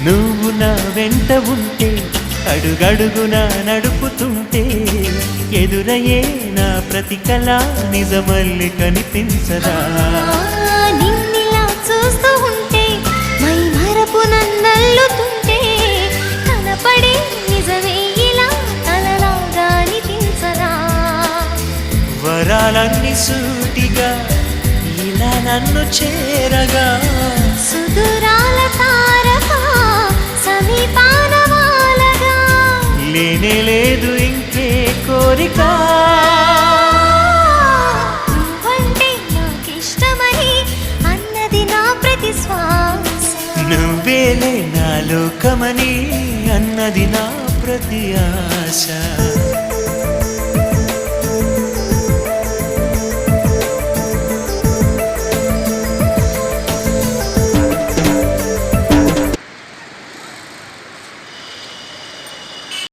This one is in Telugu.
నువ్వు నా వెంట ఉంటే అడుగడుగునా నడుపుతుంటే ఎదురయ్యే నా ప్రతి కళ నిజమల్లి కనిపించదా నిన్నిలా చూస్తూ ఉంటే మై మరపు నన్నల్లుతుంటే కనపడే నిజమే ఇలా కలలాగా అనిపించదా వరాలన్నీ సూటిగా ఇలా నన్ను చేరగా సుదూరాల తారకా సమీపాన వాలగా లేనే లేదు ఇంకే కోరిక నువ్వంటే నాకిష్టమని అన్నది నా ప్రతి శ్వాస నువ్వేలే నా లోకమని అన్నది నా ప్రతి ఆశ